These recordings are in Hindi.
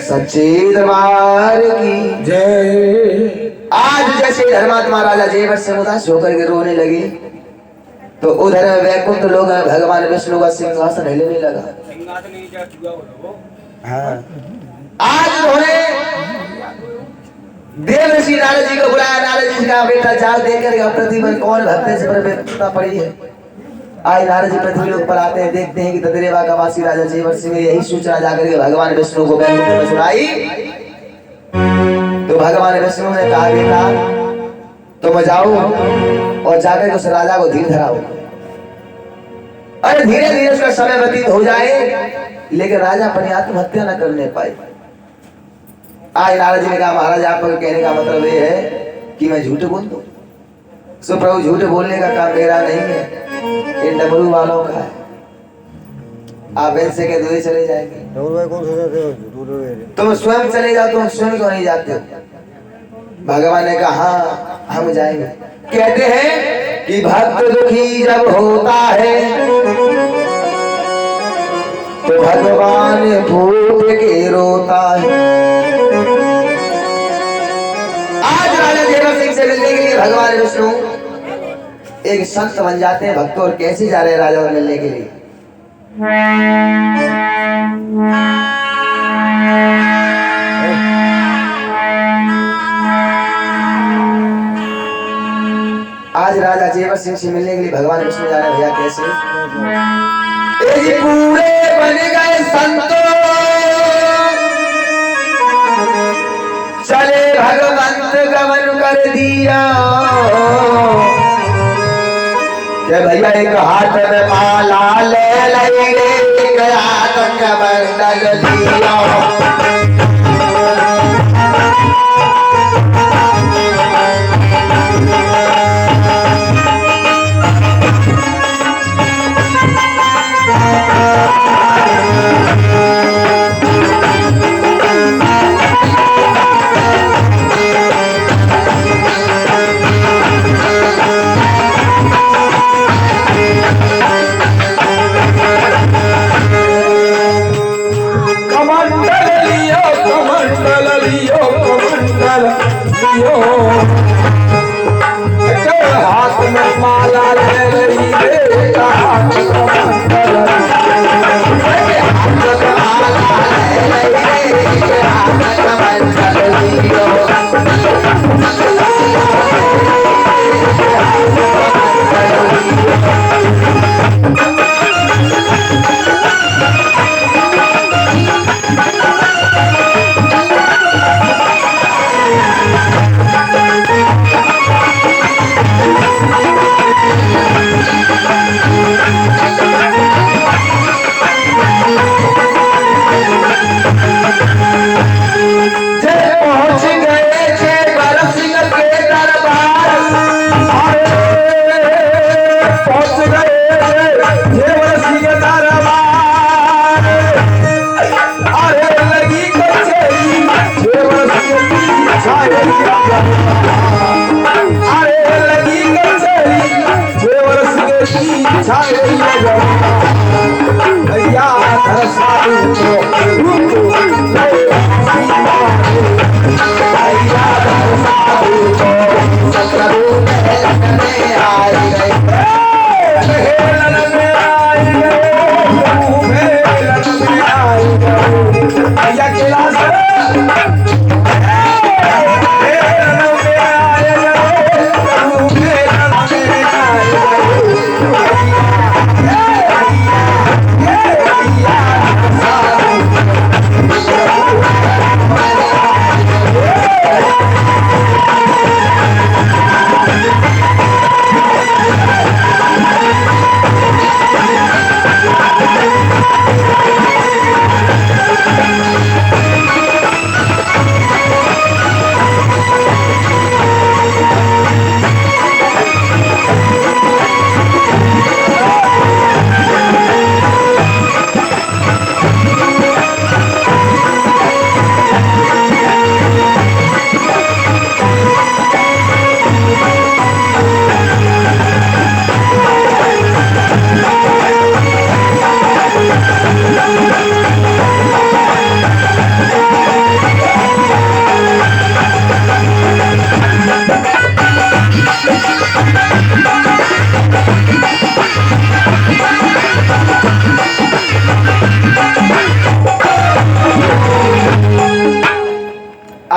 सच्चे दरबार की जय। आज जैसे धर्मात्मा राजा जयवंश से उदास होकर के रोने लगे तो उधर वैकुंठ लोग भगवान विष्णु का सिंहासन हिलने लगा। आज उन्होंने देव ऋषि नारद जी को बुलाया। नारद जी का बेटा जाल देकर पृथ्वी पर कौन भक्त से पर पड़ी है। आज नारद जी पृथ्वी लोक पर आते हैं, देखते हैं कि तद्रेवा का वासी राजा जयवंश में यही सूचना जाकर के भगवान विष्णु को वैकुंठ में सुनाई। तो भगवान विष्णु ने कहा बेटा तुम जाओ और जाकर उस राजा को धीर धराओ। अरे धीरे धीरे उसका समय व्यतीत हो जाए लेकिन राजा अपनी आत्महत्या न करने पाए। आज नारद जी ने कहा महाराज आपका कहने का मतलब ये है कि मैं झूठ बोल दूं? सो प्रभु झूठ बोलने का काम मेरा नहीं है, ये डमरू वालों का है। आप ऐसे के दूर चले जाएंगे, तुम स्वयं चले जाओ, तुम स्वयं क्यों नहीं जाते हो? भगवान ने कहा हाँ हम जाएंगे। कहते हैं कि भक्त दुखी जब होता है तो भगवान फूट के रोता है। आज राजा देवर सिंह से मिलने के लिए भगवान विष्णु एक संत बन जाते हैं भक्त, और कैसे जा रहे हैं राजा से मिलने के लिए? आज राजा जेवर सिंह से मिलने के लिए भगवान विष्णु जा रहे हैं। भैया कैसे? पूरे बन गए संतो चले भगवंत गमन कर दिया। भैया एक हाथ में माला ले लेंगे, एक हाथ में कमंडल लिया। हाथ में माला ले ली, हाथ में कमंडल,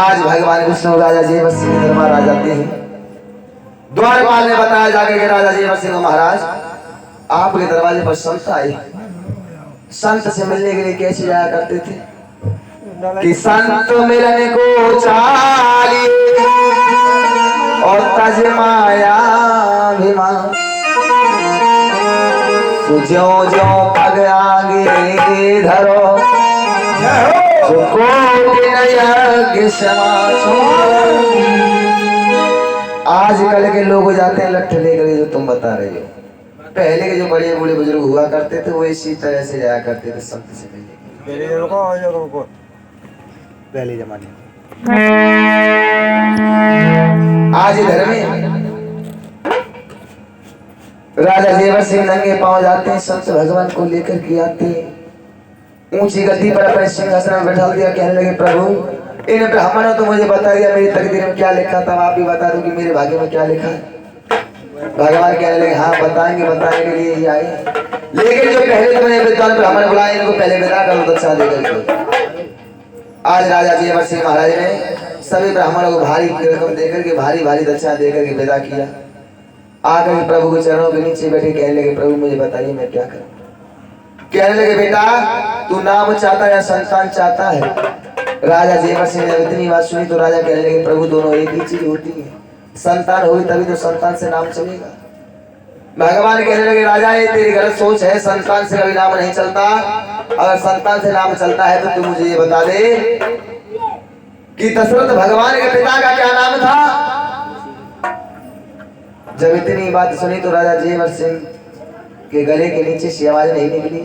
आज भगवान विष्णु राजा जेवर सिंह के दरबार आ जाते हैं। द्वारपाल ने बताया जाकर के राजा जेवर सिंह महाराज आपके दरवाजे पर संत आए। संत से मिलने के लिए कैसे जाया करते थे कि संत मिलने को चाली और तज माया अभिमान, ज्यों ज्यों पग आगे धरो आजकल के लोग हो जाते हैं लट्ठ लेकर, जो तुम बता रहे हो। पहले के जो बड़े बूढ़े बुजुर्ग हुआ करते थे वो इसी तरह से जाया करते थे संत से मिलने। पहले जमाने में आज इधर में राजा जेवर सिंह नंगे पांव जाते हैं, संत भगवान को लेकर के आते हैं। ऊंची गद्दी पर अपने सिंहासन में बैठा दिया, कहने लगे प्रभु इन ब्राह्मणों तो मुझे बता दिया मेरी तकदीर में क्या लिखा था, आप भी बता दो कि मेरे भाग्य में क्या लिखा है। भगवान कहने लगे हाँ बताएंगे, बताने के लिए ही आए। लेकिन जो पहले तुमने विद्वान ब्राह्मण बुलाए इनको पहले विदा करो दक्षा देकर। आज राजा जेवर सिंह महाराज ने सभी ब्राह्मणों को भारी रकम देकर के भारी भारी दक्षा देकर के विदा किया। आकर प्रभु के चरणों के नीचे बैठे कहने लगे प्रभु मुझे बताइए मैं क्या करूं। कहने लगे बेटा तू नाम चाहता है या संतान चाहता है। राजा जेवर सिंह ने इतनी बात सुनी तो राजा कहने लगे प्रभु दोनों एक ही चीज होती है, संतान होगी तभी तो संतान से नाम चलेगा। भगवान कहने लगे राजा ये तेरी गलत सोच है, संतान से कभी नाम नहीं चलता। अगर संतान से नाम चलता है तो तू मुझे ये बता दे कि दशरथ भगवान के पिता का क्या नाम था। जब इतनी बात सुनी तो राजा जेवर सिंह के गले के नीचे से आवाज नहीं निकली।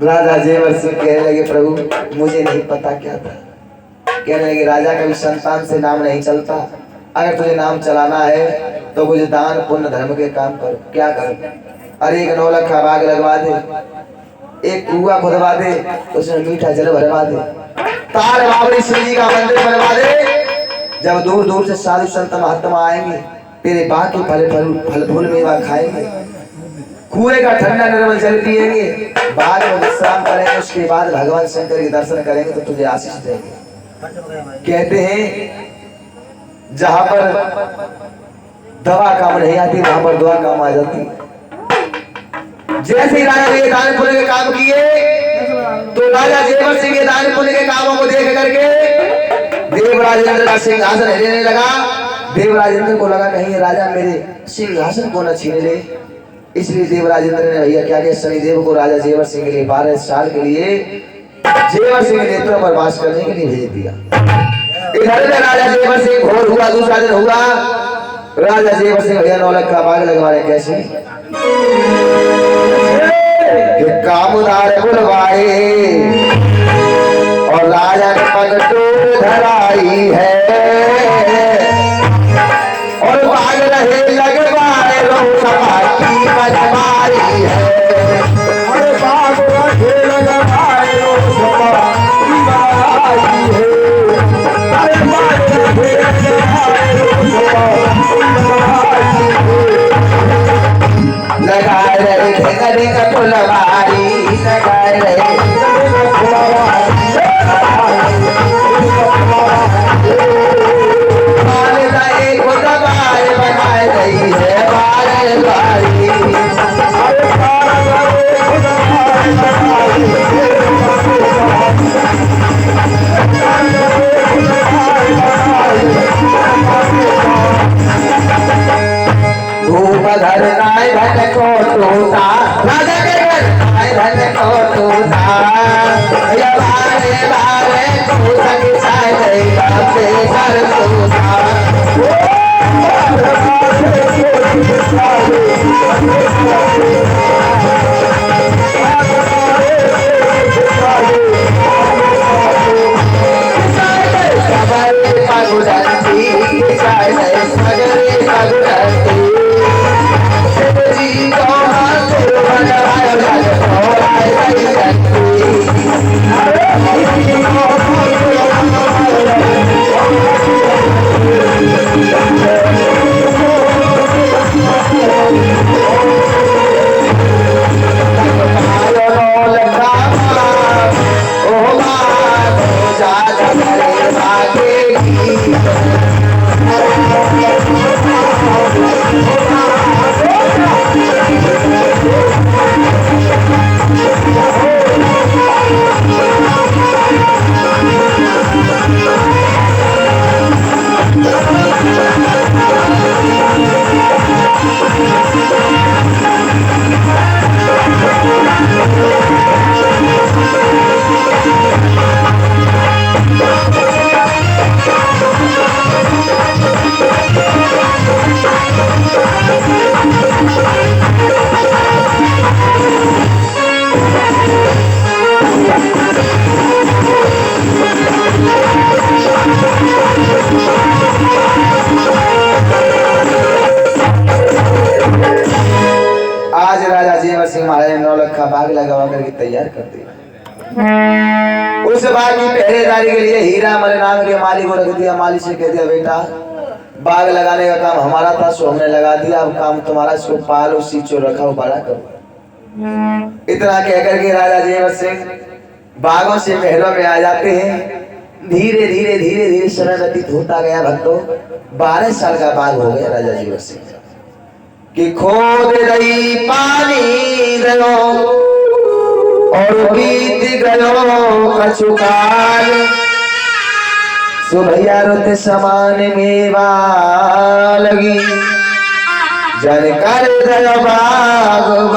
राजा जेवर सिंह कहने लगे प्रभु मुझे नहीं पता क्या था। कहने लगे राजा कभी संतान से नाम नहीं चलता, अगर तुझे नाम चलाना है तो कुछ दान पुण्य धर्म के काम करो। क्या करो? अरे एक 9 लाख का बाग लगवा दे, एक कुआं खुदवा दे, उसमें मीठा जल भरवा दे, तार बाबरी शिव जी का मंदिर बनवा दे। जब दूर दूर से साधु संत महात्मा आएंगे तेरे बाग के फल फूल मेवा खाएंगे, कुएं का ठंडा निर्मल जल पिएंगे, बाग में विश्राम करेंगे, उसके बाद भगवान शंकर के दर्शन करेंगे तो तुझे आशीष देंगे। कहते हैं जहां पर दवा काम नहीं आती वहां पर दुआ काम आ जाती। जैसे ही राजा ने दान पुण्य के काम किए तो राजा जेवर सिंह के दान पुण्य के कामों को देख करके देवराजेंद्र का सिंहासन हिलने लगा। देवराजेंद्र को लगा कहीं राजा मेरे सिंहासन को न छीन ले, इसलिए देवराजेंद्र ने भैया क्या किया शनिदेव को राजा जेवर सिंह के लिए 12 साल के लिए जेवर सिंह के नेत्रों पर वास करने के लिए भेज दिया। इधर में राजा जेवर सिंह भोर हुआ, दूसरा दिन हुआ, राजा जेवर सिंह भैया 9 लाख का बाग लगवा रहे। कैसे कामदार बुलवाए और राजा ने पगटूर धराई है और बाग रहे लगवाए रो सभा की मजमारी है और बाग रहे लगवाए रो सभा की मजमारी है अरे बाग रहे लगवाए रो सभा की मजमारी है लगाए रहे ठेकरे का फुलवारी लगाए रहे बनाए रही है बारे बारी धूप धरनाए धन को टूटा राजा के घर धन को टूटा या बारे बारे को संग साए गई अपने घर टूटा महाराज ने 9 लाख का बाग लगवा करके तैयार कर दिया। उस बाग की पहरेदारी के लिए हीरा मल नाम के माली को रख दिया। माली से कह दिया बेटा बाग लगाने का काम हमारा था सो हमने लगा दिया, अब काम तुम्हारा, इसको पालो सींचो रखो बड़ा करो। इतना कहकर के राजा जयवर सिंह बागों से महलों में आ जाते हैं। धीरे धीरे धीरे धीरे समय व्यतीत होता गया भक्तों। 12 साल का बाग हो गया राजा जयवर सिंह कि खोद रही पानी दो और बीत गयो कछुकाल सो भैया रोते समान मेवा लगी जन कर दया बाग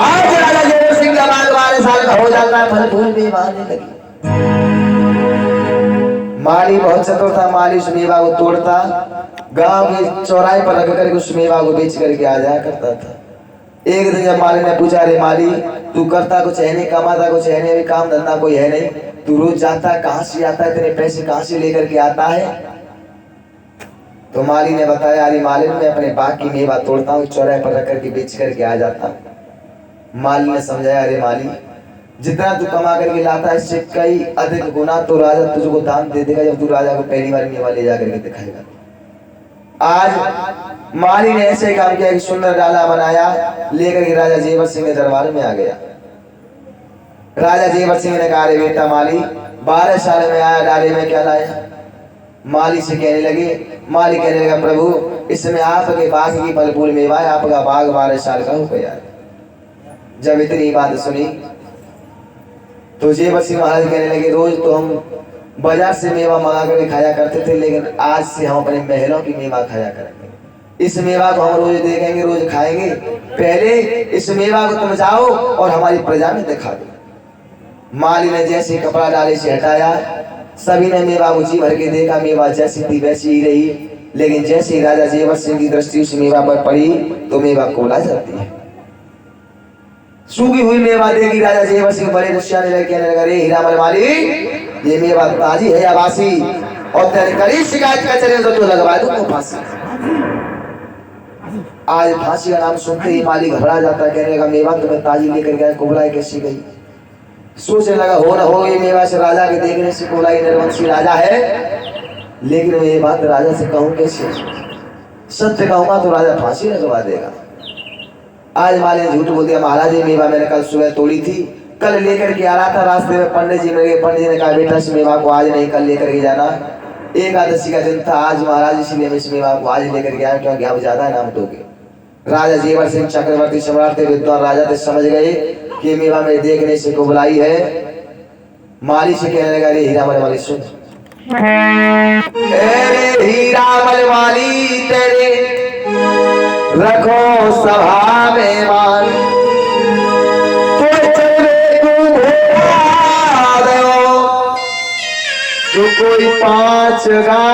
आज राजा जयवर सिंह का बाग 12 साल का हो जाता है, फल फूल मेवा आने लगी। माली बहुत चतुर था। माली उस मेवा को तोड़ता, गांव के चौराहे पर रख करके उस मेवा को बेच करके आ जाया करता था। एक दिन जब माली ने पूछा, अरे माली तू करता कुछ है नहीं, कमाता कुछ है नहीं, अभी काम धंधा कोई है नहीं, तू रोज जाता है कहाँ से आता है, तेरे पैसे कहाँ से लेकर के आता है? तो माली ने बताया, अरे माली मैं अपने बाग की मेवा तोड़ता हूँ, चौराहे पर रख करके बेच करके आ जाता हूँ। माली ने समझाया, अरे माली जितना तू कमा करके लाता है इससे कई अधिक गुना तो राजा तुझको दान दे देगा जब तू राजा को पहली बार मेवा ले जा करके दिखाएगा। आज माली ने ऐसे काम किया कि सुंदर डाला बनाया, लेकर के राजा जयवर सिंह के दरबार में आ गया। राजा जयवर सिंह ने कहा, अरे बेटा माली 12 साल में आया, डाले में क्या लाया? माली से कहने लगे, माली कहने लगा, प्रभु इसमें आपके बाग की फल फूल मेवा है, आपका बाग 12 साल का हो गया। जब इतनी बात सुनी तो जयवर सिंह महाराज कहने लगे, रोज तो हम बाजार से मेवा मंगा कर खाया करते थे, लेकिन आज से हम अपने महलों की मेवा खाया करेंगे। इस मेवा को हम रोज देखेंगे, रोज खाएंगे। पहले इस मेवा को तुम जाओ और हमारी प्रजा में दिखा दो। माली ने जैसे कपड़ा डाले से हटाया, सभी ने मेवा को जी भर के देखा, मेवा जैसी थी वैसी ही रही। लेकिन जैसे ही राजा जयवर सिंह की दृष्टि उस मेवा पर पड़ी तो मेवा कोला जाती है। सूखी हुई मेवा देखी राजा जयवर सिंह बड़े दुष्याने लगे, कहने लगा, रे हीरामल माली ये मेवा ताजी है या बासी, और तेरे कड़ी शिकायत का चले तो लगवा दूंगा फांसी। आज फांसी का नाम सुनते ही माली घबरा जाता, कहने लगा, मेवा तुम्हें ताजी लेकर गया, कुबलाई कैसी गई? सोचने लगा, हो ना हो ये मेवा से राजा के देखने से कुबलाई निर्वंशी राजा है, लेकिन मैं ये बात राजा से कहूं कैसे? सत्य कहूंगा तो राजा फांसी लगवा देगा। आज माली ने झूठ बोल दिया, महाराज ये मेवा मैंने कल सुबह तोड़ी थी, कल लेकर के आ रहा था, रास्ते में पंडित जी मिल गए। पंडित जी ने कहा, बेटा इस मेवा को आज नहीं कल लेकर के जाना, एकादशी का दिन था आज महाराज, इसलिए मैं इस मेवा को आज लेकर के आया, क्योंकि अब ज्यादा नाम दोगे। राजा जयवर सिंह चक्रवर्ती सम्राट थे, विद्वान राजा थे, समझ गए कि मेवा में देखने से को बुलाई है। माली से कहने लगा, रे हीरामल माली सुन, हीरामल माली तेरे रखो सभा में मान, तो कोई 5 गांव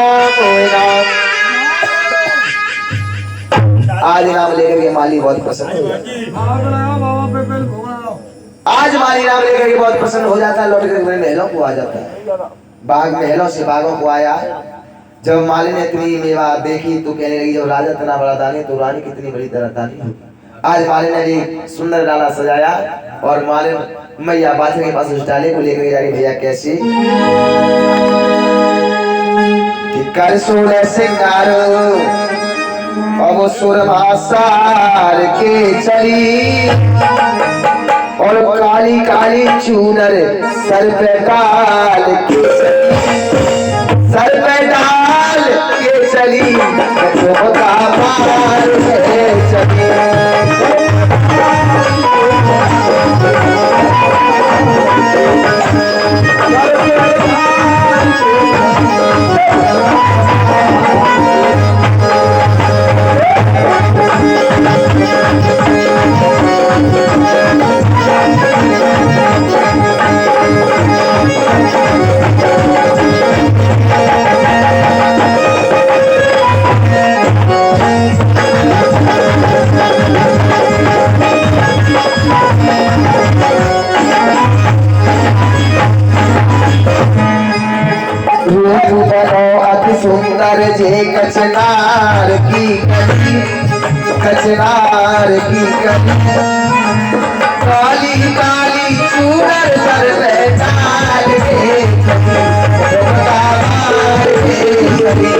आज नाम लेकर के माली बहुत प्रसन्न हो जाता है। आज माली नाम लेकर के बहुत प्रसन्न हो जाता है, लौट कर महलों को आ जाता है। बाग महलों से बागों को आया। जब माली ने इतनी मेवा देखी तो कहने लगी, जब राजा इतना बड़ा दानी तो रानी कितनी बड़ी तरह दानी होगी। आज माली ने एक सुंदर डाला सजाया और माली मैया बादशाह के पास उस डाले को लेकर जा रही, भैया कैसी कि कर सोलह सिंगार अब सुरभासार के चली, और काली काली चूनर सर पे डाल के सर पे डाल के चली, होता पार चली। चनार की कली काली काली चूनर सर पे डाल के चली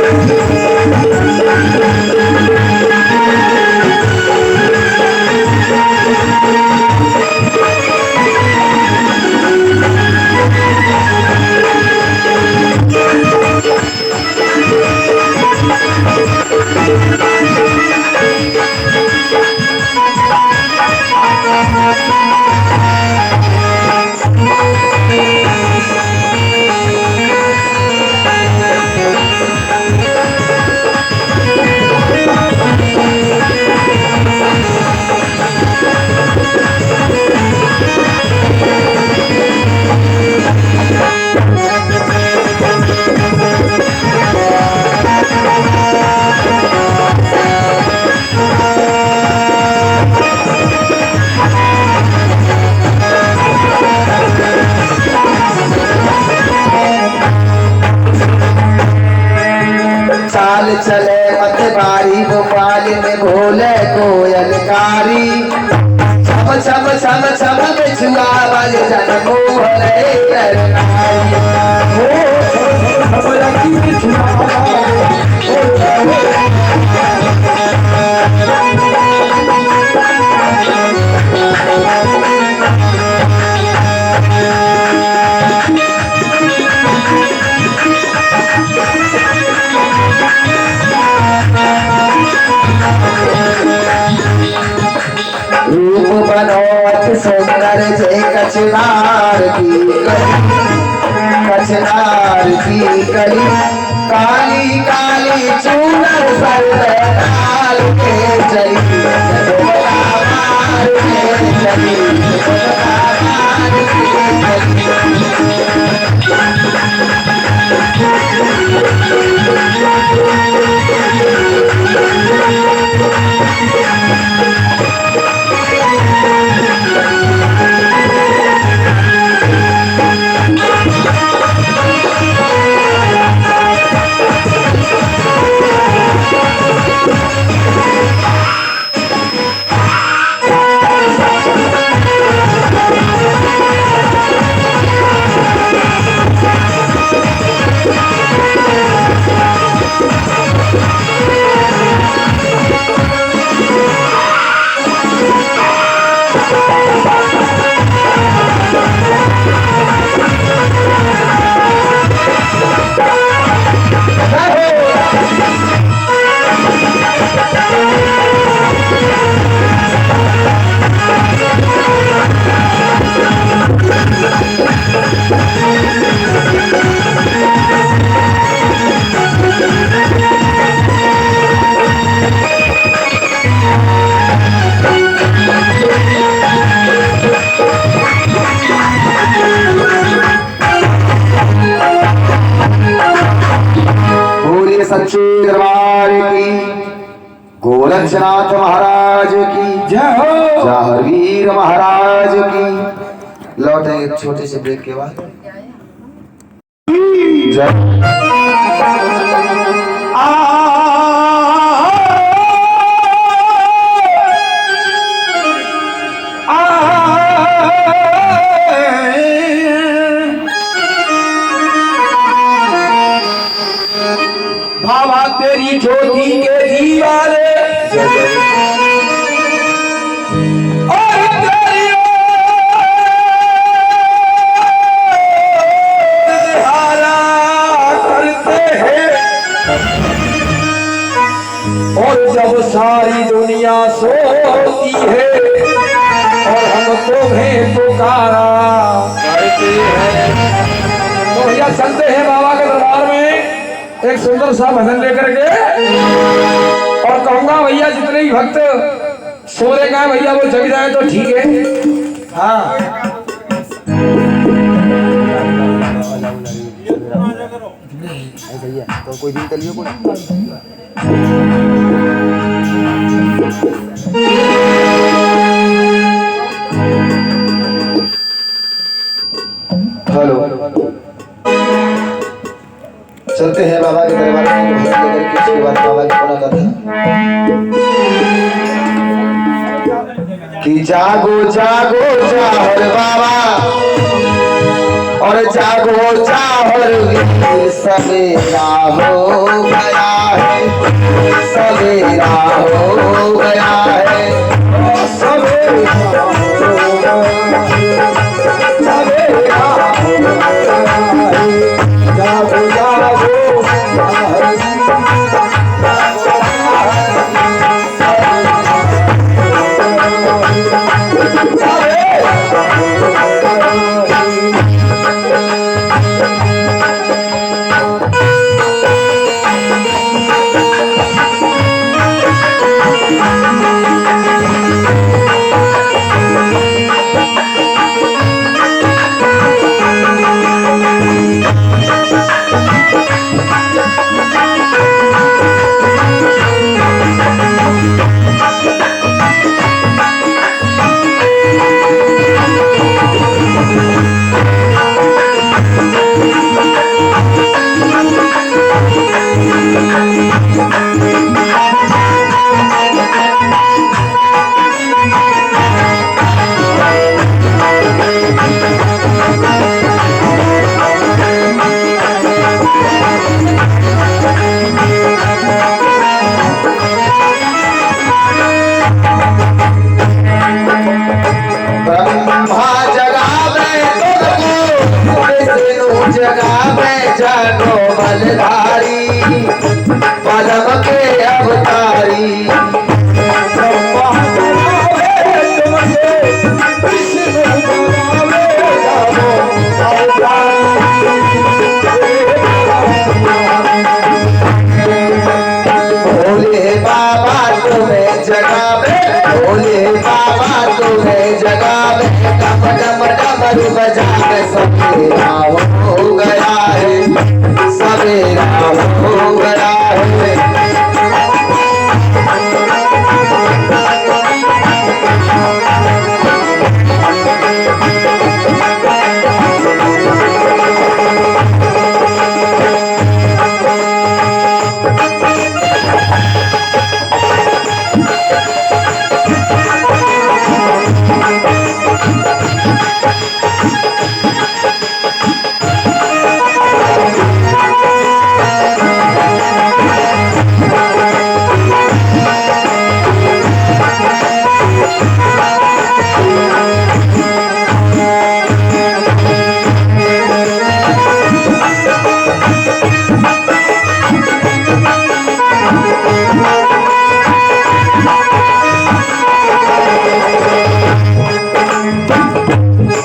चाल चले मत बारी भोपाल में भोले कोयलकारी छम छम छम छम बिछुआ बज जन मोहरे रूप बनोत सुंदर जय कचनार की कली काली काली चूनर सर पे डाल के चली सच्चे दरबार की गोरक्षनाथ महाराज की जय हो। जहरवीर महाराज की। लौटेंगे एक छोटे से ब्रेक के बाद। जय बाबा तेरी ज्योति के दीवारे और तेरी हारा करते हैं और जब सारी दुनिया सोती है और हम तुम्हें पुकारा करते हैं तो भैया चलते हैं बाबा के दरबार में एक सुंदर सा भजन लेकर के और कहूंगा भैया जितने भी भक्त सो रहे का भैया वो जग जाए तो ठीक है। हाँ भैया तो कोई दिन चलिए कोई हेलो चलते हैं बाबा के दरबार में भजन लेकर के। उसके बाद बाबा की पुनः कथा। कि जागो जागो जाहर बाबा और जागो जाहर वीर सवेरा हो गया है, सवेरा हो गया है, सवेरा हो गया है, सवेरा हो गया है, जागो जागो जागो बलधारी पदम के अवतारी भोले बाबा तुम्हें जगावे, भोले बाबा तुम्हें जगावे, डम डम डमरू बजावे, सवेरा हो गया है, सवेरा हो गया है।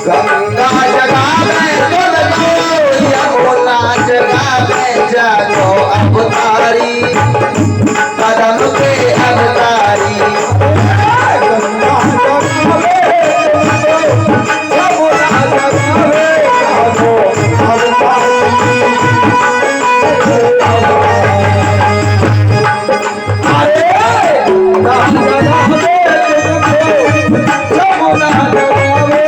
गंगा जगावे तुमको, यमुना जगावे, जागो अवतारी कदम के अवतारी। गंगा जगावे तुमको, यमुना जगावे, जागो अवतारी। अरे गंगा जगावे तुमको, यमुना जगावे,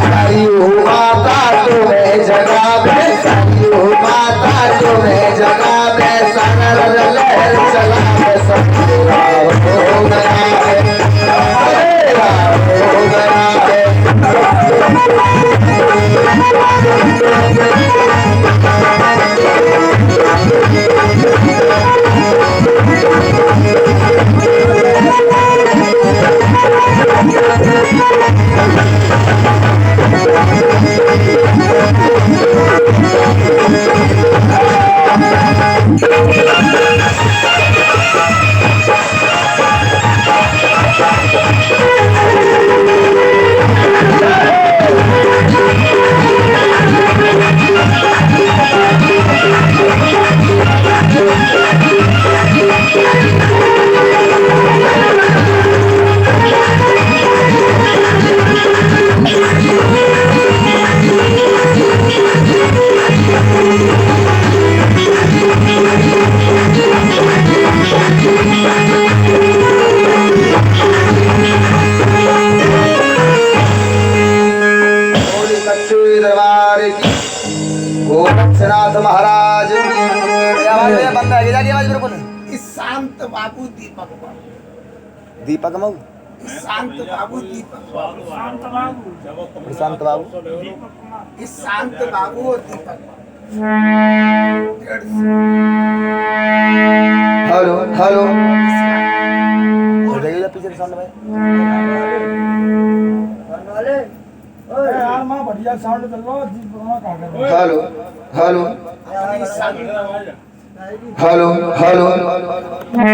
सरयू माता तुम्हें जगावे, सरयू माता तुम्हें जगावे, सरल लहर चलावे, सवेरा इस शांत बाबू दीपक बाबू दीपक मऊ शांत बाबू दीपक बाबू प्रशांत बाबू इस शांत बाबू और दीपक बाबू हेलो हेलो हो जाएगा पीछे साउंड भाई यार मां बढ़िया साउंड चल रहा है हेलो हेलो अपनी शांत हेलो हेलो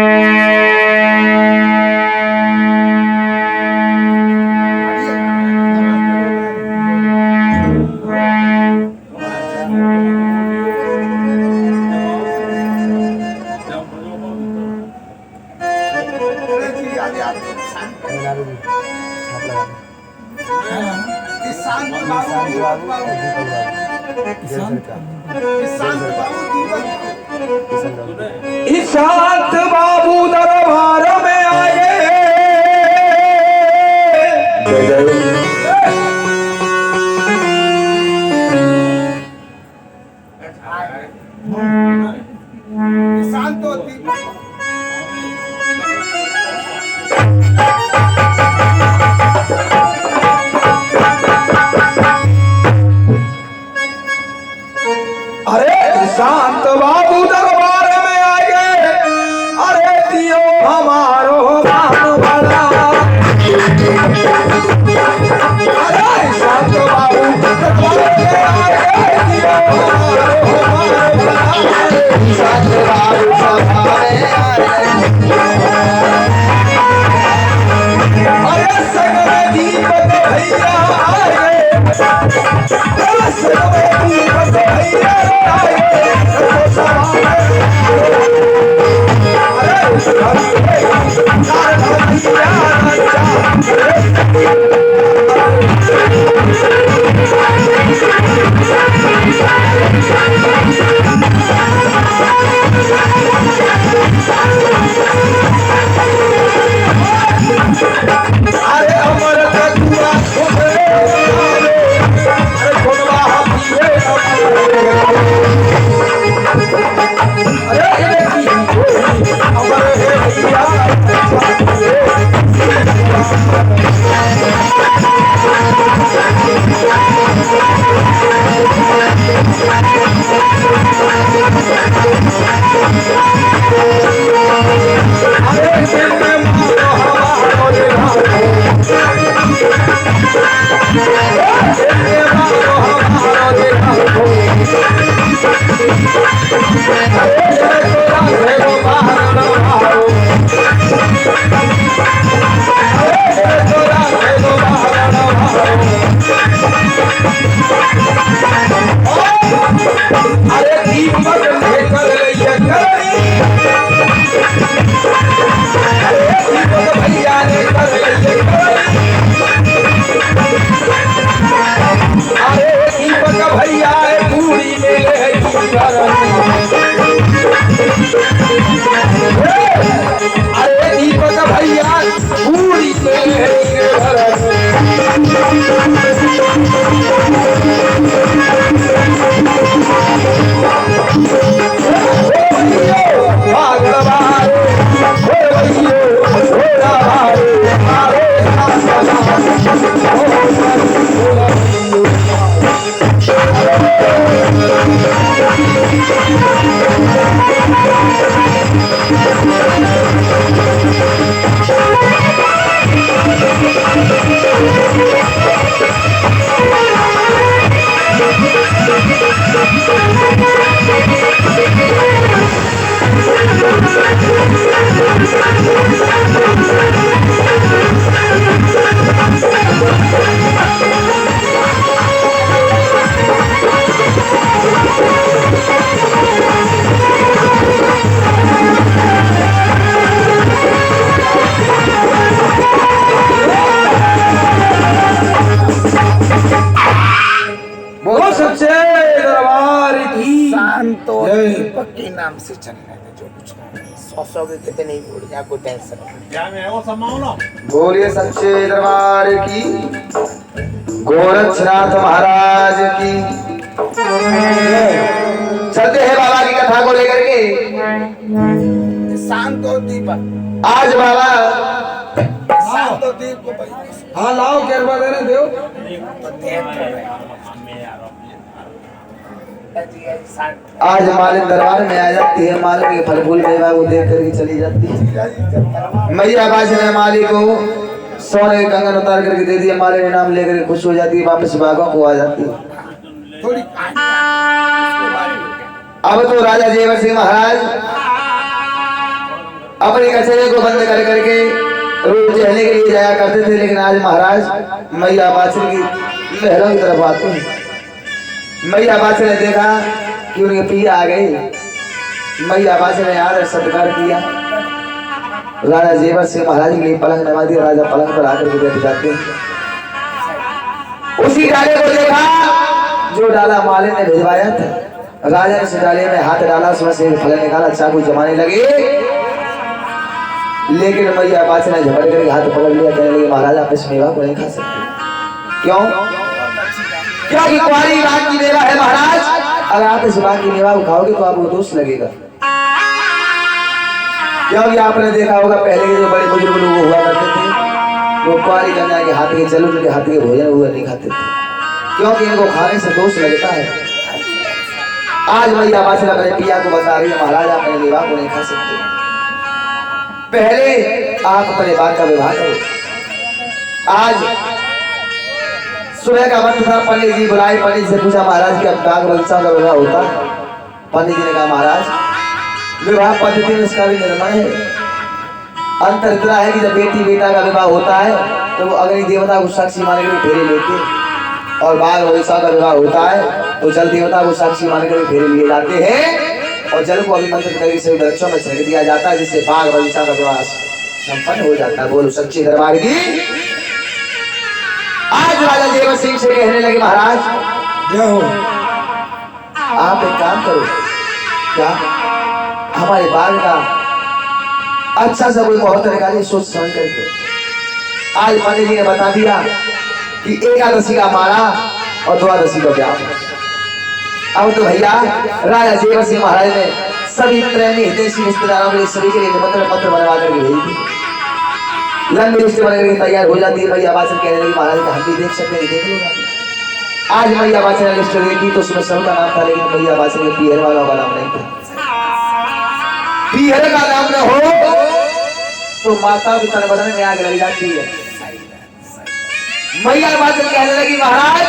इस शांत बाबू दीपक बाबू इस शांत बाबू दीपक बाबू ईशांत बाबू दरबार में आए शांत और दीपक अरे ईशांत बाबू दरबार में आए अरे दियो हमारो मान बड़ा अरे ईशांत बाबू दरबार में आए दियो हमारो मान बड़ा शांत बाबू सभा में अरे सगरे दीपक भैया आए सगरे दीपक भैया आए अरे अमर ककुआ अरे कोनवा हाथी अरे अमर है भैया अरे दिल में मारो हमारो दिल हमारो अरे दीपक लेकर दीपक भैया ने कर अरे दीपक भैया पूरी में अरे दीपक भैया पूरी बोलो सच्चे दरबार की शांत और दीपक के नाम से चलने दे जो कुछ सौ के कितने नहीं बोल या कोई टेंशन नहीं। बोलिए सच्चे दरबार की गोरक्षनाथ महाराज की चलते हैं बाबा की कथा को लेकर के शांत हो दीप आज बाबा शांत हो दीप को भाई हाँ लाओ केरबा देने दो तो देख तो रहे शांत आज मालिक दरबार में आ जाती है, मालिक के फल फूल मेवा को देख करके चली जाती है। मैया बाज ने मालिक को सोने के कंगन उतार करके दे दिया, मालिक ने नाम लेकर खुश हो जाती है, वापस बागों को आ जाती है। थोड़ी अब तो राजा जेवर सिंह महाराज अपनी कचहरी को बंद कर करके रोज रहने के लिए जाया करते थे, लेकिन आज महाराज मैया बाछल की महलों की तरफ आते हैं। मैया बाछल ने देखा कि उनके पिया आ गए। मैया बाछल ने आदर सत्कार किया, राजा जेवर सिंह महाराज के लिए पलंग नवा दिया। राजा पलंग पर आकर के बैठ जाते हैं। उसी डाले को देखा जो डाला मालिक ने भिजवाया था। राजा ने उस डाले में हाथ डाला, उसमें से फल निकाला, चाकू जमाने लगे, लेकिन मैया बाछल ने झपट करके हाथ पकड़ लिया, कहने लगे महाराज आप इस मेवा को नहीं खा सकते। क्यों? क्योंकि कुंवारी बाग की मेवा है महाराज, अगर आप इस बाग की मेवा को खाओगे तो आपको दोष लगेगा। क्योंकि आपने देखा होगा पहले के जो बड़े बुजुर्ग लोग हुआ करते थे, वो कुंवारी कन्या के हाथ के चलो उनके हाथ के भोजन हुआ नहीं खाते थे, क्योंकि इनको खाने से दोष लगता है। आज मैया बाछल अपने पिया को बता रही है महाराज आप अपने मेवा को नहीं खा सकते, पहले आप अपने बाग का विवाह करो। आज सुबह का वक्त था, पंडित जी बुलाए, पंडित से पूछा महाराज कि अब बाग बगीचा का विवाह होता है? पंडित जी ने कहा महाराज विवाह पद्धति में इसका भी निर्णय है। अंतर इतना है कि जब बेटी बेटा का विवाह होता है तो वो अग्नि देवता को साक्षी मान कर फेरे लेते, और बाग बगीचा का विवाह होता है तो जल देवता को साक्षी मान कर फेरे लिए जाते हैं, और जल को अभिमंत्रित करके सभी वृक्षों में छिड़क दिया जाता है, जिससे बाग बगीचा का विवाह संपन्न हो जाता है। बोलो सच्ची दरबार की। आज राजा जेवर सिंह से कहने लगे महाराज जय हो। आप एक काम करो, क्या हमारे बाग का अच्छा सा कोई मुहूर्त निकालिए सोच समझ करके। आज पंडित जी ने बता दिया कि एकादशी का माला और द्वादशी का ब्याह। अब तो भैया राजा जेवर सिंह महाराज ने सभी प्रेमी हितैषी रिश्तेदारों के लिए सभी के लिए निमंत्रण पत्र बनवा करके भेज दिए। लंबी लिस्ट बन करके तैयार हो जाती है। मैया बाछल कहने लगी महाराज का हम भी देख सकते हैं, देख लो। आज मैया बाछल ने लिस्ट देखी तो उसमें सबका नाम था, लेकिन मैया बाछल के पीहर वालों का नाम नहीं था। पीहर का नाम न हो तो माता की तन बदन में आग लग जाती है। मैया बाछल कहने लगी महाराज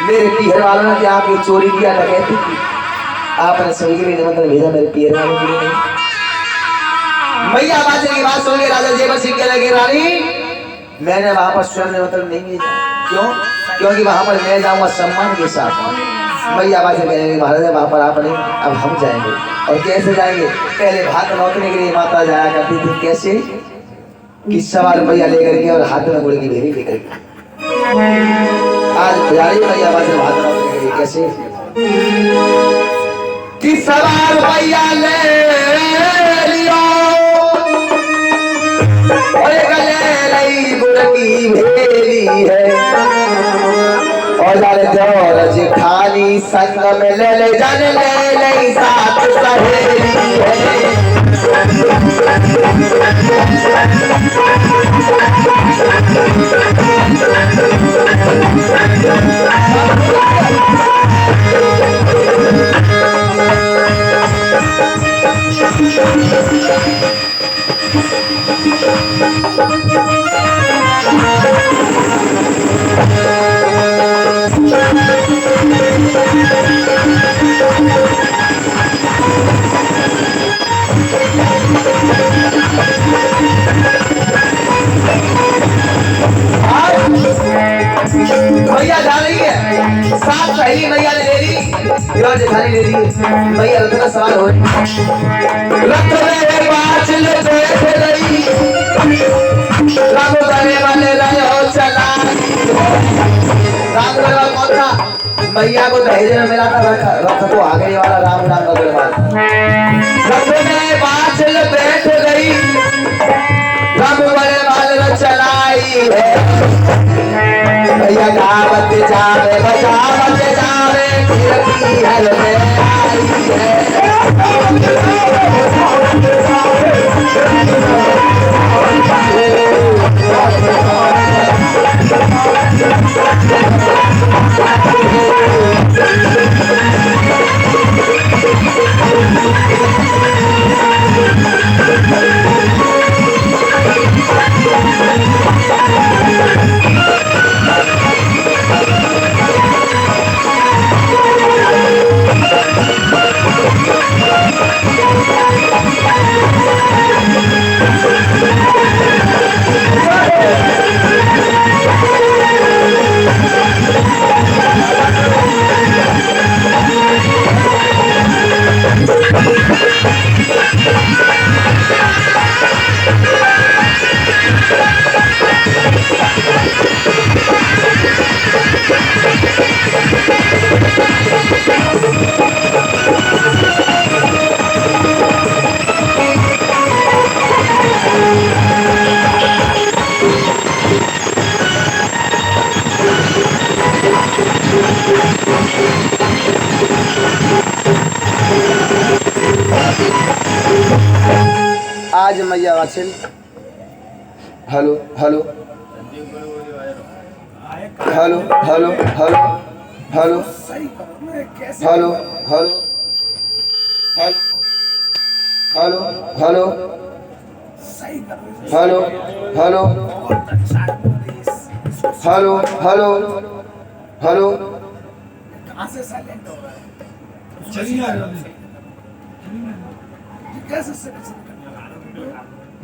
मेरे पीहर वालों ने क्या आपकी चोरी किया, डकैती की, आपने सभी के लिए निमंत्रण भेजा, मेरे पीहर वालों के लिए नहीं। मैया बाछल की बात सुन के राजा जेवर सिंह कहने लगे रानी मैंने वहां पर स्वयं निमंत्रण नहीं भेजा। क्यों? क्योंकि वहां पर मैं जाऊंगा सम्मान के साथ। मैया बाछल कहने लगी महाराज वहां पर आप नहीं, अब हम जाएंगे। और कैसे जाएंगे? पहले भात नौतने के लिए माता जाया करती थी। कैसे? कि 1.25 रुपया लेकर के और हाथ में गुड़ की भेरी लेकर के। आज पुजारी मैया बाछल भात नौतने के लिए कैसे कि 1.25 रुपया ले लियो और गले लई गुड़ की भेरी है, और जाने जोर जेठानी संग में ले ले जाने ले ले साथ सहेली है। मैया जा रही है, साथ सहेली मैया ने ले ली, जेठानी ले ली। मैया रथ का सवार हो रही, रथ में बाछल बैठ गई, राम करने वाले रहो चला। राम करने वाला कौन था? मैया को दहेज में मिला था रथ को आगे वाला राम नाम का गुणवान। रथ में बाछल बैठ गई, राम करने वाले चलाई है। भैया गावत जावे बजावत जावे गिरती हल में आई है। आज मैया वाचिल hello hello hello hello hello hello hello hello hello hello hello hello hello hello hello कहाँ से साइलेंट हो रहा है? चलिए कैसे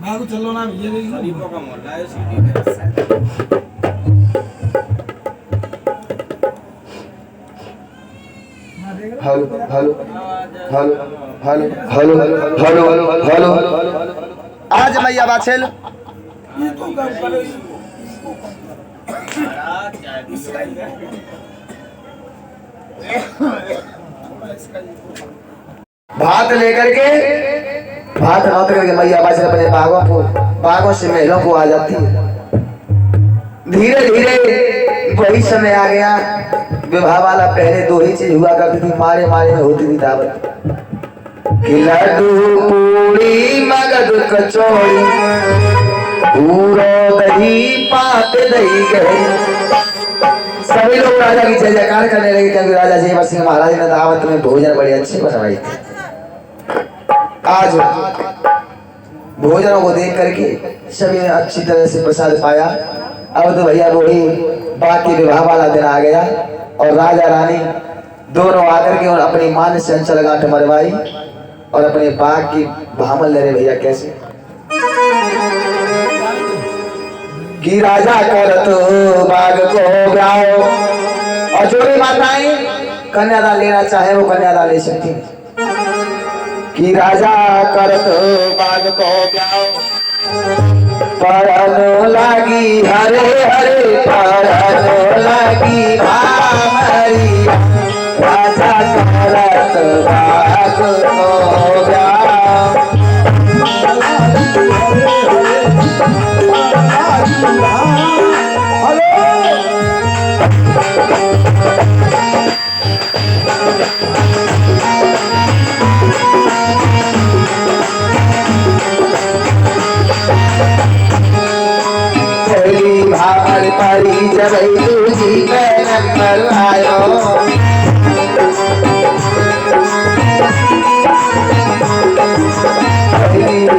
मैं को चलो ना ये नहीं का मोहल्ला है city hello hello hello hello hello hello hello आज मैया बाछेल इसको कम करो, इसको कम करो। भात लेकर के भात हाथ करके मैया बाछेल अपने बागों से महलों को आ जाती है। धीरे धीरे वही समय आ गया विवाह वाला। पहले दो ही चीज हुआ करती थी, मारे मारे में होती थी दावत कि लड्डू पूरी मगध कचौड़ी पूरो दही पात दही गए। सभी लोग राजा की जय जयकार करने लगे क्योंकि राजा जयवर सिंह महाराज ने दावत में भोजन बड़े अच्छे बनवाए थे। आज भोजनों को देख करके सभी ने अच्छी तरह से प्रसाद पाया। अब तो भैया वही बाकी विवाह वाला दिन आ गया और राजा रानी दोनों आकर के अपनी मान से अंचल गांठ मरवाई और अपने बाग की भामल ले रहे भैया कैसे कि राजा कर तो बाग को ब्याओ। और जो भी माताएं कन्यादान लेना चाहे वो कन्यादान ले सकती है कि राजा कर तो बाग को ब्याओ। परनो लागी हरे हरे परनो लागी भामरी राजा करत बाग को ब्याओ। भावर परी जब तुझी पैरन मरवायो।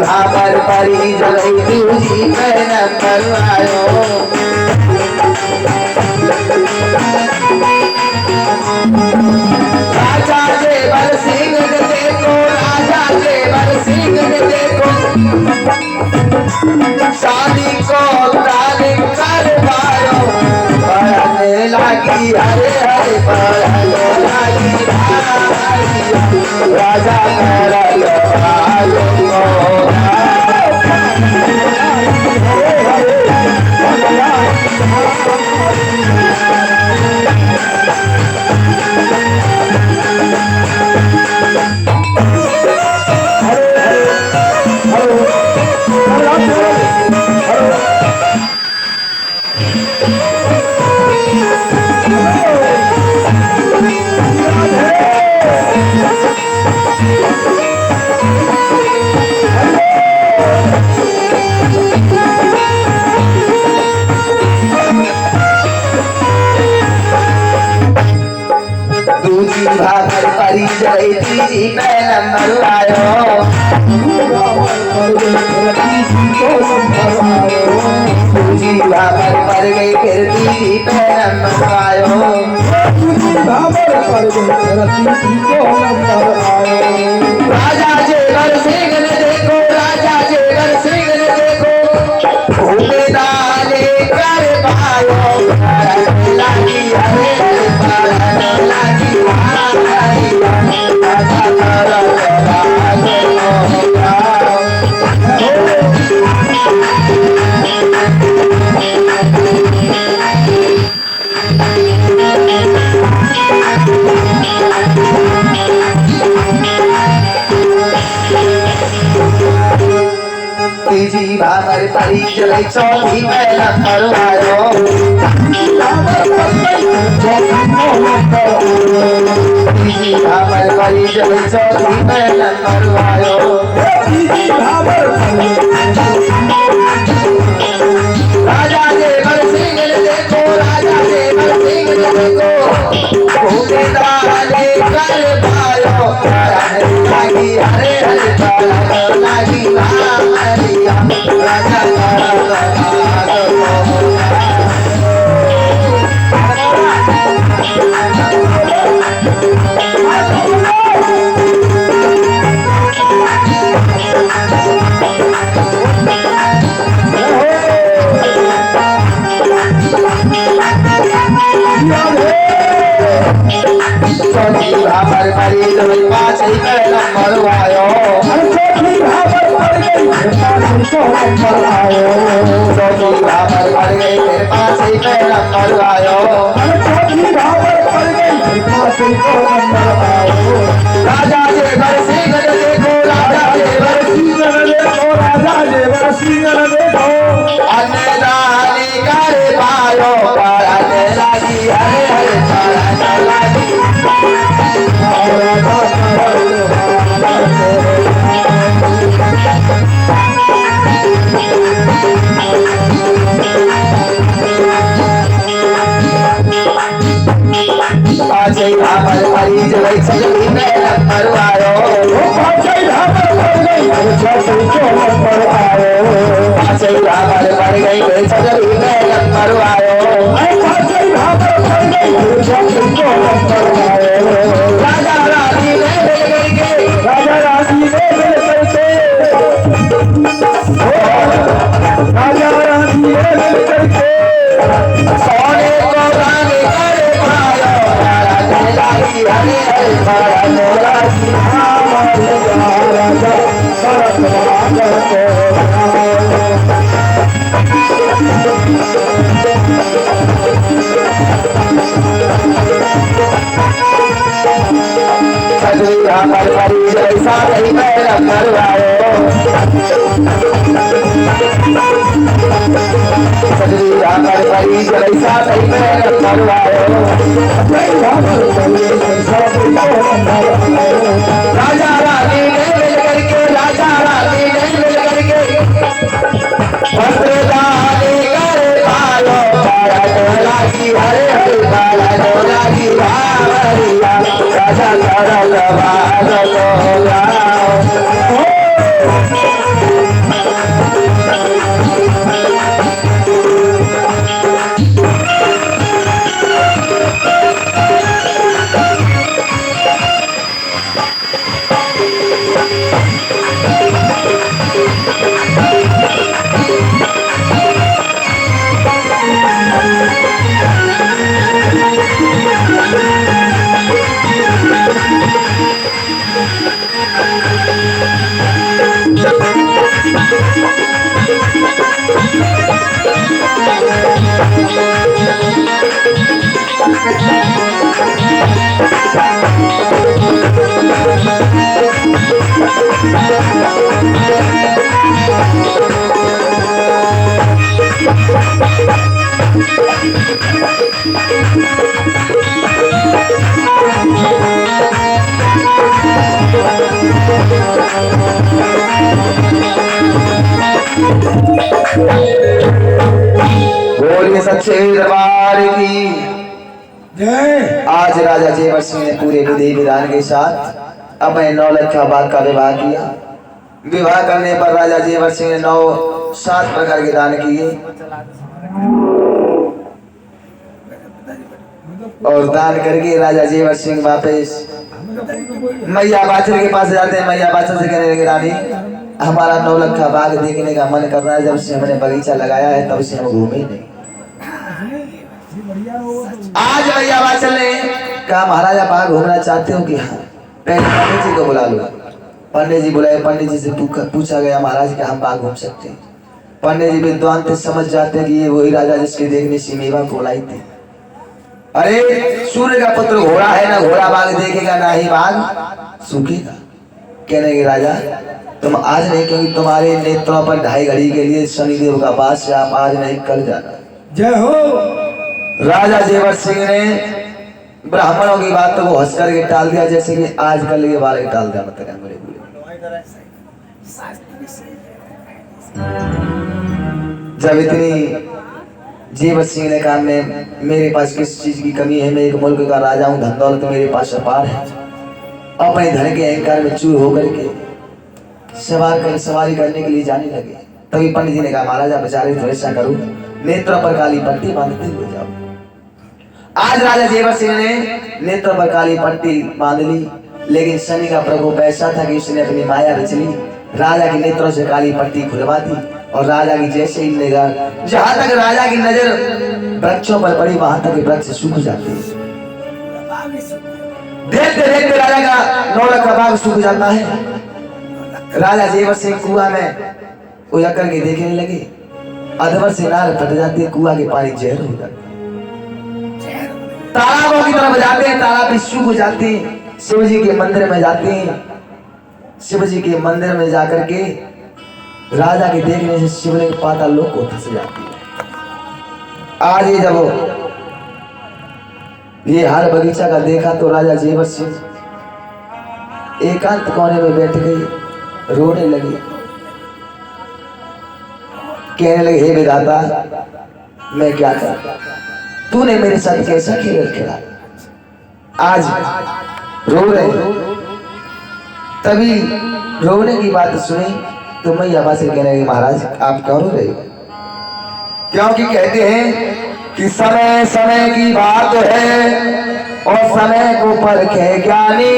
भावर परी जब तुझी पैरन मरवायो। राजा जेवर सिंह ने देखो, राजा जेवर सिंह ने देखो शादी को ताने करवायो। पढ़ने लगी हरे हरे पढ़ने लगी राजा करलो आलो भावर परी जय तीजी पैरन मरवायो। दूजी भावर पर गई फिर तीजी पैरन मरवायो। राजा जेवर सिंह ने देखो, राजा जेवर सिंह ने देखो भूमिदान कर पायो। लागी हरे लागी तीजी भावर परी जले चौथी में नंबर आयो तीजी भावर परी जले चौथी में नंबर आयो राजा देवर सिंह ने देखो राजा देवर सिंह ने देखो भूमिदार ने कर पायो लागी हरे हरे लागी हरिया राजा चौथी भावर परी जले पांचवी में नंबर आयो चौथी भावर पड़ गई फिर पांचवी में नंबर आयो राजा देवर सिंह ने देखो राजा देवर सिंह ने देखो अन्नदानी करे पायो पारने लागी हरे हरे पारने लागी पांचवी भावर परी जले छठी में नंबर आयो पांचवी भावर पड़ गई छठी में नंबर आयो राजा रानी ने मिल करके सोने को रानी करे पायो लागी हरे हरे पारने लागी छठी भावर परी जले सातवी में नंबर आयो छठी भावर परी जले सातवी में नंबर आयो राजा रानी ने मिल करके वस्त्रदानी करे पायो पारने लागी हरे हरे पारने लागी भावरिया राजा करल भागल बोलिए सच्चे दरबार की जय। आज राजा जेवर सिंह ने पूरे विधि विधान के साथ अपने 9 लाख बाग का विवाह किया। विवाह करने पर राजा जेवर सिंह ने 7 प्रकार के दान किए और दान करके राजा जेवर सिंह वापस मैया बाचल के पास जाते हैं। मैया बाचल से कहने लगे रानी हमारा 9 लाख बाग देखने का मन कर रहा है। जब से हमने बगीचा लगाया है तब से हम घूमे नहीं। आज मैया बाचल ने कहा महाराजा बाग घूमना चाहते हो कि हाँ। पहले पंडित जी को बुला लो। पंडित जी बुलाए। पंडित जी से पूछा गया महाराज क्या हम बाग घूम सकते हैं। पंडित जी विद्वान थे, समझ जाते हैं कि ये वही राजा जिसके देखने से मेवा को लाई थी। अरे सूर्य का पुत्र घोड़ा है, ना घोड़ा बाग देखेगा ना ही बाग सूखेगा। कहने लगे राजा तुम आज नहीं, क्योंकि तुम्हारे नेत्रों पर 2.5 घड़ी के लिए शनिदेव का वास है, आप आज नहीं कल जाना। जय हो। राजा जेवर सिंह ने ब्राह्मणों की बात को हंस करके टाल दिया, जैसे कि आज कल के बारे टाल दिया। मतलब बड़े बुरे जब इतनी जेवर सिंह ने कहा मैं मेरे पास किस चीज की कमी है, मैं एक मुल्क का राजा हूँ, धन दौलत मेरे पास अपार है। अपने धन के अहंकार में चूर होकर के सवारी करने के लिए जाने लगे। तभी पंडित जी ने कहा महाराजा बेचारे तो ऐसा करो, नेत्रों पर काली पट्टी बांधते हुए जाओ। आज राजा जेवर सिंह ने नेत्रों पर काली पट्टी बांध ली, लेकिन शनि का प्रकोप ऐसा था कि उसने अपनी माया रच ली, राजा के नेत्रों से काली पट्टी खुलवा दी। और राजा की जैसे ही निगाह, जहां तक राजा की नजर वृक्षों पर पड़ी वहां तक वृक्ष सूख जाते हैं। देखते देखते राजा का 9 लाख का बाग सूख जाता है। राजा जेवर सिंह कुआं में उलझ करके देखने लगे, अधवर से नार फट जाती है, कुआं के पानी जहर हो जाता है। तालाबों की तरफ जाते हैं, तालाब भी सूख जाते हैं। शिव जी के मंदिर में जाते हैं, शिव जी के मंदिर में जाकर के राजा के देखने से शिवलिंग पाताल लोक को धंस जाती है। आज ये जब ये हाल बगीचा का देखा तो राजा जेवर सिंह एकांत कोने में बैठ गई, रोने लगी, कहने लगे हे विधाता मैं क्या करूं, तूने मेरे साथ कैसा खेल खेला, आज रो रहे। तभी रोने की बात सुनी तो मैया बाबा से कहने लगी महाराज आप क्यों रो रहे हो, क्योंकि कहते हैं कि समय समय की बात है और समय को परखे ज्ञानी।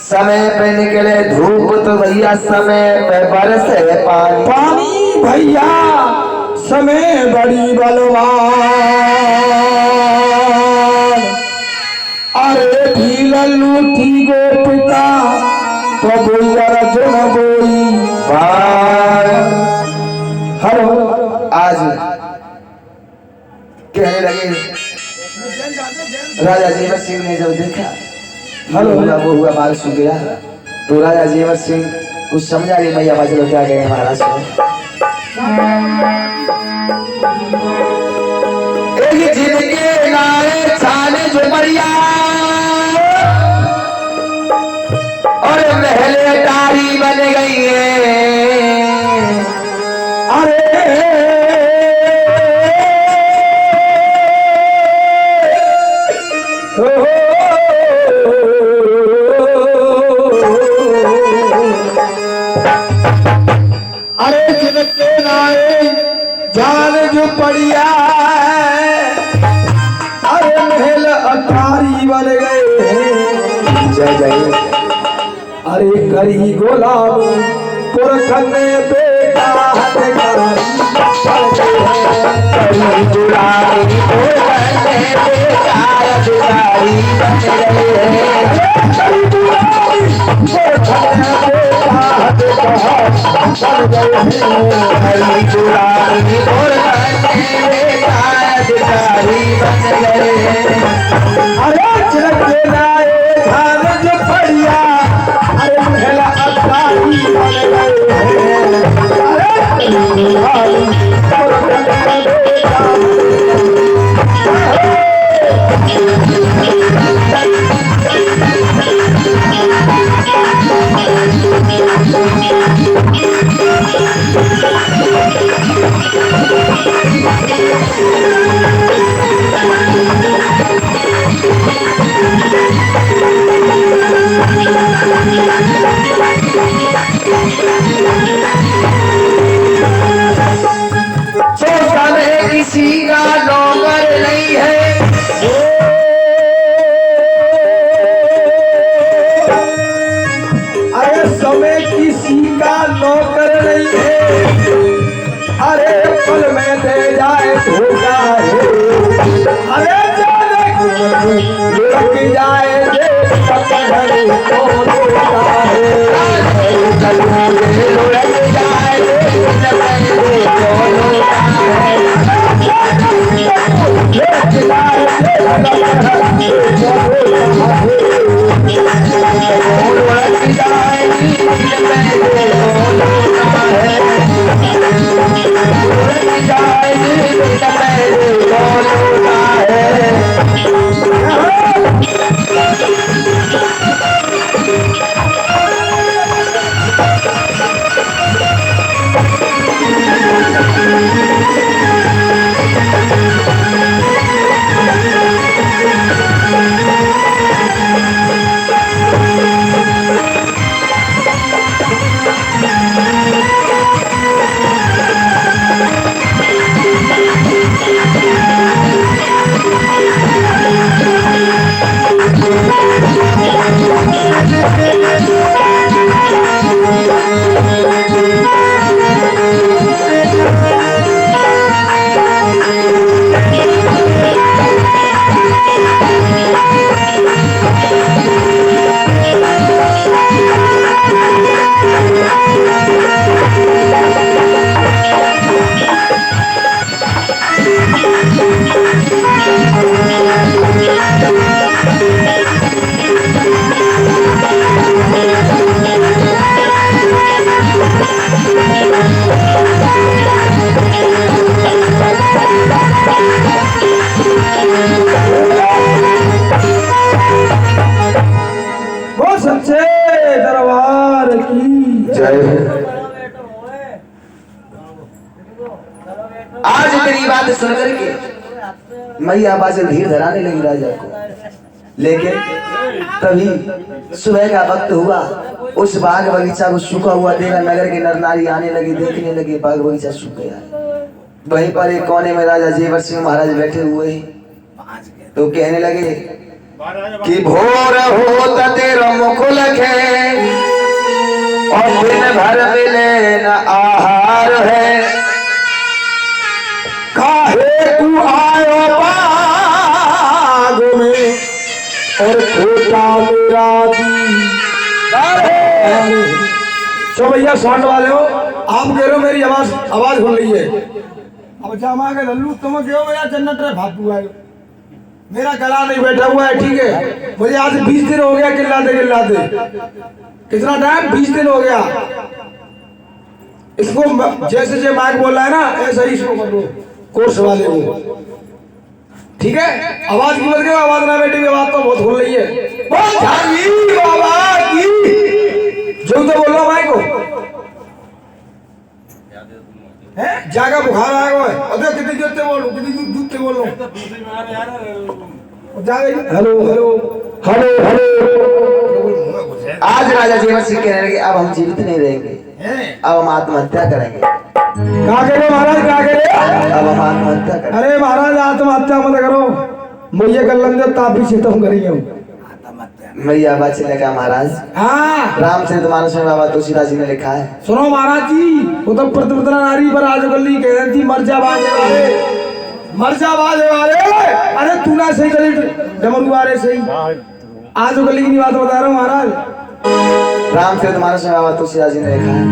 समय पे निकले धूप तो भैया समय पे बरसे पानी, पानी भैया समय बड़ी बलवान। अरे ढील लूठी गोपिका तो बोलर जुन बोई। हेलो आज कहने लगे राजा जेवर सिंह ने जब देखा हेलो वो हुआ बाल सूख गया, तो राजा जेवर सिंह कुछ समझा नहीं, मैया बाजी लोग क्या कहेंगे महाराज को। एक जिनके नारे छाने झुमरिया और महले टारी बन गई है। अरे अरे जिनके नारे जान जो पड़िया, अरे महल अटारी बन गए। जय जय। अरे करी गुलाम पुरखन बेटा हथकारी करी गुलामी पुरखन बेटा हथकारी बन गए। करी गुलामी पुरखन बेटा हथकारी बन गए। करी गुलामी पुरखन बेटा हथकारी बन गए। अरे जिनके नारे जान जो पड़िया, अरे महल अटारी बन गए। अरे गुलामी पुरखन बेटा किसी का नौकर नहीं है, अरे समय किसी का नौकर नहीं है। अरे पल में दे जाए धोखा है। अरे जाने लुढ़क जाए देश का पत्थर तो धोखा है। लुढ़क जाए देश का पत्थर तो धोखा है। लुढ़क जाए देश का पत्थर तो धोखा है। जय हो। आज तेरी बात सुनकर के मैया आबा से धीर धराने लगी राजा को। लेकिन तभी सुबह का वक्त हुआ, उस बाग बगीचा को सूखा हुआ देखा, नगर के नर नारी आने लगे, देखने लगे बाग बगीचा सूख गया। वहीं पर एक कोने में राजा जेवर सिंह महाराज बैठे हुए तो कहने लगे कि भोर हो तेरा मुख लखे और दिन भर मिले न आहार है, काहे तू आयो बाग में और खोटा मेरा दी। तो भैया साउंड वाले हो, आप कह रहे हो मेरी आवाज सुन रही है। अब जामा के लल्लू तुम क्यों भैया जन्नत रे भातू आयो, मेरा गला नहीं बैठा हुआ है, ठीक है। मुझे आज 20 दिन हो गया गिल्लाते कितना टाइम, 20 दिन हो गया। इसको जैसे जो माइक बोल रहा है ना ऐसा ही इसको कर दो कोर्स वाले को, ठीक है। आवाज की मत करो, आवाज ना बेटी, आवाज तो बहुत खुल रही है। बाबा की जो तो बोल रहा माइक को है, जागा बुखार आया हुआ है। अरे कितनी दूध से बोलूं, कितनी दूध से बोलूं, हेलो हेलो हेलो हेलो। आज राजा जेवर सिंह कहने लगे अब हम जीवित नहीं रहेंगे, अब हम आत्महत्या करेंगे। क्या करे महाराज, क्या करे? अब हम आत्महत्या करेंगे। अरे महाराज आत्महत्या मत करो, मुझे कर लेंगे तापी से तुम करेंगे। मैया आबा से लगा महाराज, हाँ रामचरितमानस में बाबा तुलसीदास जी ने लिखा है, सुनो महाराज जी, वो तो प्रतिपतना नारी पर आज गली कह रही थी मर जा बाजे वाले, मर जा बाजे वाले। अरे तू ना सही चली डमरू वाले सही, आज गली की बात बता रहा हूँ महाराज। रामचरितमानस में बाबा तुलसीदास जी ने लिखा है,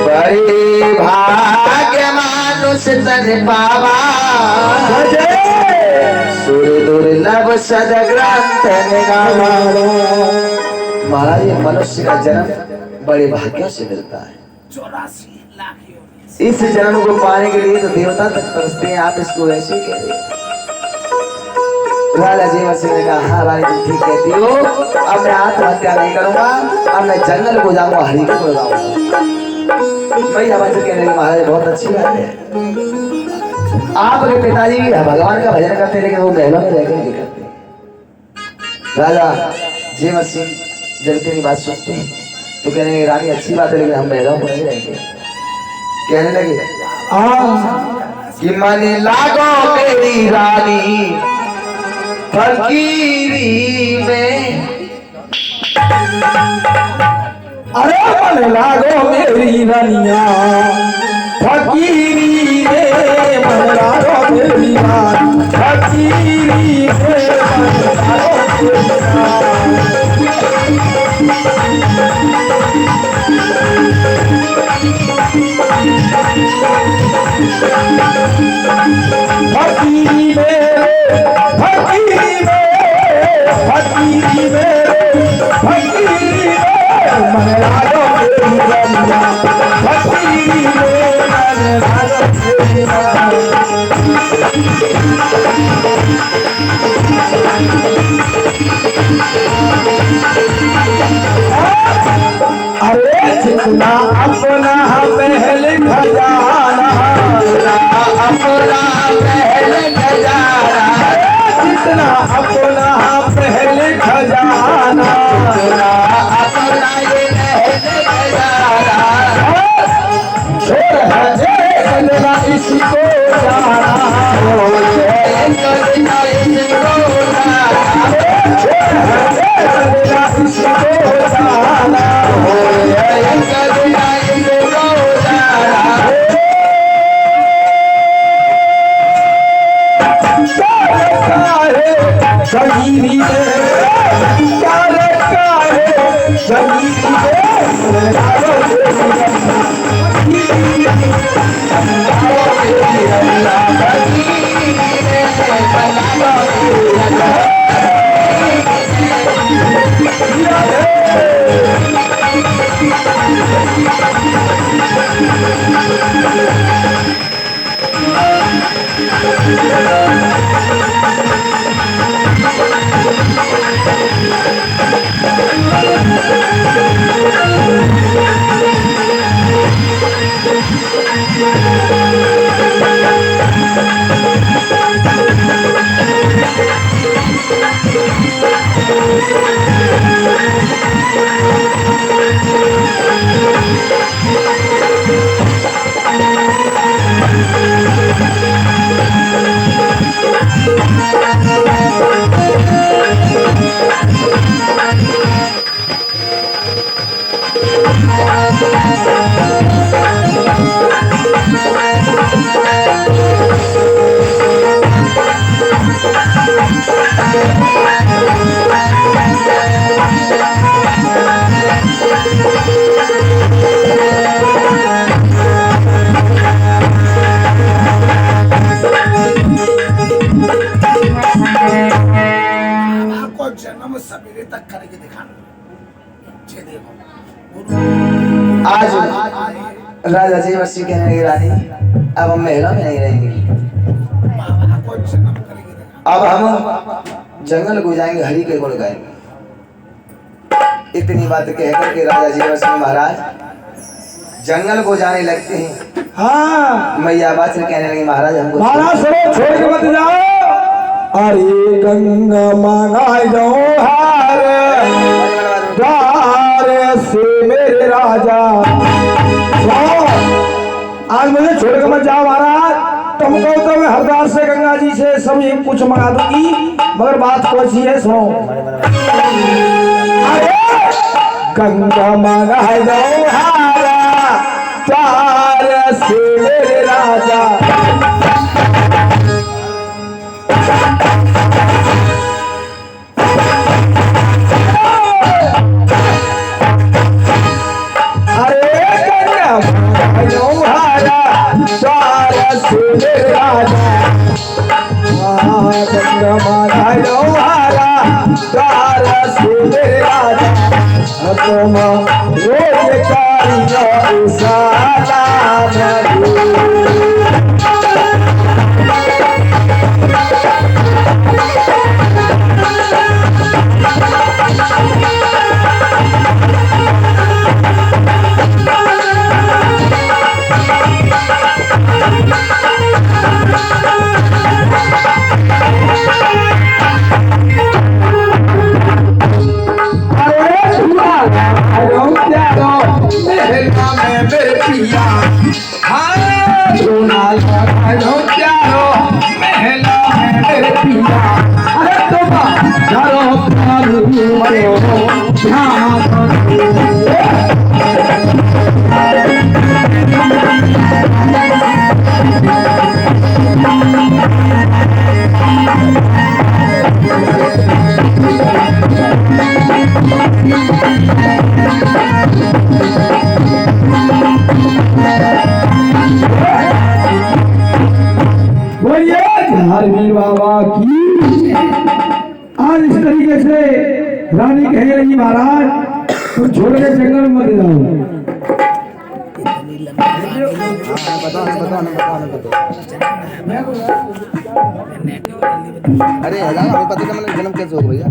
बड़े भाग्य मानुष तन पावा, सुर दुर्लभ सद ग्रंथ गावा। महाराज ये मनुष्य का जन्म बड़े भाग्य से मिलता है। 84 लाख इस जन्म को पाने के लिए तो देवता तक तरसते हैं, आप इसको ऐसे कह रहे हैं। राजा जेवर सिंह ने कहा हाँ रानी तुम ठीक कहती हो, अब मैं आत्महत्या नहीं करूंगा, अब मैं जंगल को जाऊंगा, हरि को बुलाऊंगा। मैया आबा से कहने लगी महाराज बहुत अच्छी बात है, आपके पिताजी भी भगवान का भजन करते लेकिन वो महलों में रहकर नहीं करते। राजा जेवर सिंह जब तेरी बात सुनते हैं तो कहने लगे रानी अच्छी बात है लेकिन हम महलों में नहीं रहेंगे। कहने लगे कि मन लागो मेरी रानी फकीरी में, अरे मन लागो मेरी रानिया फकीरी में, मन लागो मेरी रानी फकीरी में, मन लागो मेरी फकीरी में, फकीरी में, फकीरी में, फकीरी में, मन लागो मेरी रानिया फकीरी में, मन लागो मेरी रानिया। अरे जितना अपना महल खजाना, अपना महल खजाना, जितना अपना महल खजाना, अपना ये महल खजाना, छोड़ है बदला इसको जाना, इसको जाना, छोड़ है बदला इसको जाना, शहीदी क्या रखा है शहीदी राजा जीवर्षि कहने लगे रानी अब हम महलों में नहीं रहेंगे, अब हम जंगल को जाएंगे, हरि के गुण गाएंगे। इतनी बात कहकर के राजा जीवर्षि महाराज जंगल को जाने लगते हैं। हाँ मैया बाचर कहने लगी महाराज हमको महाराज सुनो, छोड़ के मत जाओ। अरे गंगा मांगाई जाओ हार द्वार से मेरे राजा। आज मुझे छोड़ के मत जाओ महाराज, तुमको तो मैं हरदार से गंगा जी से सब ये कुछ मंगा दूंगी, मगर बात कौन सी है सुनो। अरे गंगा मांगाई जाओ हारा द्वार से मेरे राजा। तुम रोज कारियो साला बाबा की। आज इस तरीके से रानी कह रही महाराज तुम छोड़ के जंगल में मत जाओ। अरे हमें पता था मैंने जन्म कैसे होगा भैया।